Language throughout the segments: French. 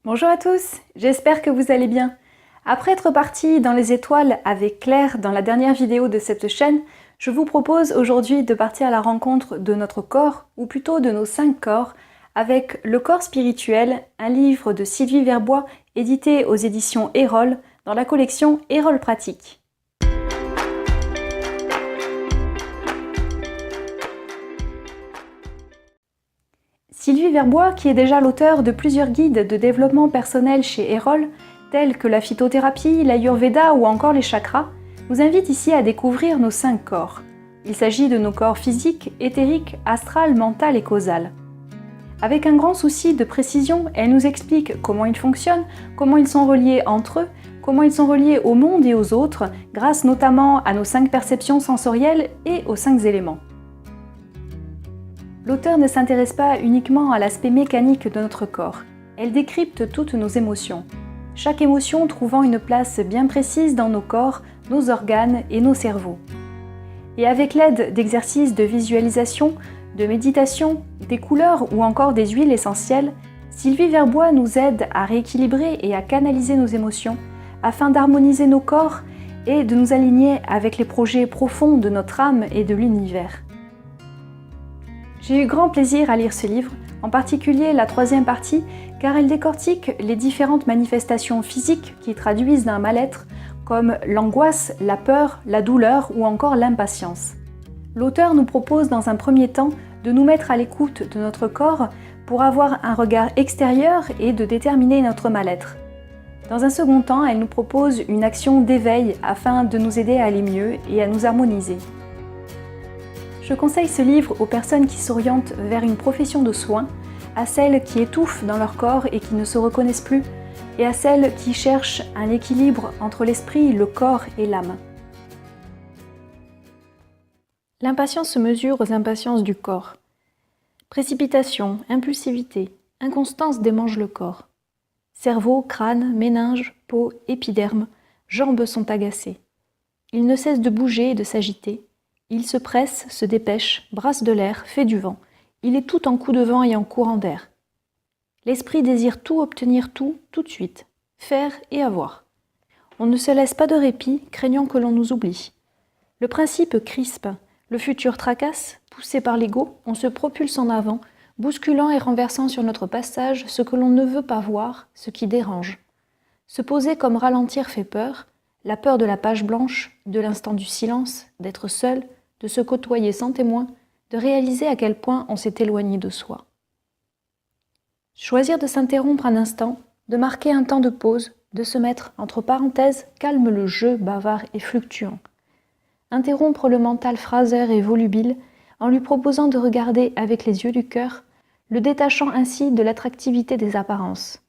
Bonjour à tous, j'espère que vous allez bien. Après être parti dans les étoiles avec Claire dans la dernière vidéo de cette chaîne, je vous propose aujourd'hui de partir à la rencontre de notre corps, ou plutôt de nos 5 corps, avec Le corps spirituel, un livre de Sylvie Verbois édité aux éditions Erol dans la collection Erol Pratique. Sylvie Verbois, qui est déjà l'auteur de plusieurs guides de développement personnel chez Erol, tels que la phytothérapie, l'ayurveda ou encore les chakras, nous invite ici à découvrir nos 5 corps. Il s'agit de nos corps physiques, éthériques, astral, mental et causal. Avec un grand souci de précision, elle nous explique comment ils fonctionnent, comment ils sont reliés entre eux, comment ils sont reliés au monde et aux autres, grâce notamment à nos 5 perceptions sensorielles et aux 5 éléments. L'auteure ne s'intéresse pas uniquement à l'aspect mécanique de notre corps, elle décrypte toutes nos émotions. Chaque émotion trouvant une place bien précise dans nos corps, nos organes et nos cerveaux. Et avec l'aide d'exercices de visualisation, de méditation, des couleurs ou encore des huiles essentielles, Sylvie Verbois nous aide à rééquilibrer et à canaliser nos émotions afin d'harmoniser nos corps et de nous aligner avec les projets profonds de notre âme et de l'univers. J'ai eu grand plaisir à lire ce livre, en particulier la 3e partie, car elle décortique les différentes manifestations physiques qui traduisent un mal-être, comme l'angoisse, la peur, la douleur ou encore l'impatience. L'auteur nous propose dans un premier temps de nous mettre à l'écoute de notre corps pour avoir un regard extérieur et de déterminer notre mal-être. Dans un second temps, elle nous propose une action d'éveil afin de nous aider à aller mieux et à nous harmoniser. Je conseille ce livre aux personnes qui s'orientent vers une profession de soins, à celles qui étouffent dans leur corps et qui ne se reconnaissent plus, et à celles qui cherchent un équilibre entre l'esprit, le corps et l'âme. L'impatience se mesure aux impatiences du corps. Précipitation, impulsivité, inconstance démangent le corps. Cerveau, crâne, méninges, peau, épiderme, jambes sont agacées. Il ne cesse de bouger et de s'agiter. Il se presse, se dépêche, brasse de l'air, fait du vent. Il est tout en coup de vent et en courant d'air. L'esprit désire tout obtenir tout de suite, faire et avoir. On ne se laisse pas de répit, craignant que l'on nous oublie. Le principe crispe, le futur tracasse, poussé par l'ego, on se propulse en avant, bousculant et renversant sur notre passage ce que l'on ne veut pas voir, ce qui dérange. Se poser comme ralentir fait peur, la peur de la page blanche, de l'instant du silence, d'être seul, de se côtoyer sans témoin, de réaliser à quel point on s'est éloigné de soi. Choisir de s'interrompre un instant, de marquer un temps de pause, de se mettre entre parenthèses, calme le jeu bavard et fluctuant. Interrompre le mental phraseur et volubile en lui proposant de regarder avec les yeux du cœur, le détachant ainsi de l'attractivité des apparences.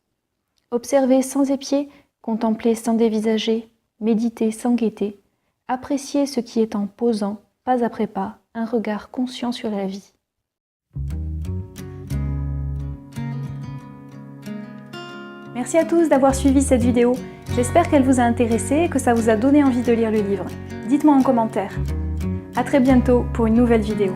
Observer sans épier, contempler sans dévisager, méditer sans gaieté, apprécier ce qui est en posant, pas après pas, un regard conscient sur la vie. Merci à tous d'avoir suivi cette vidéo. J'espère qu'elle vous a intéressé et que ça vous a donné envie de lire le livre. Dites-moi en commentaire. À très bientôt pour une nouvelle vidéo.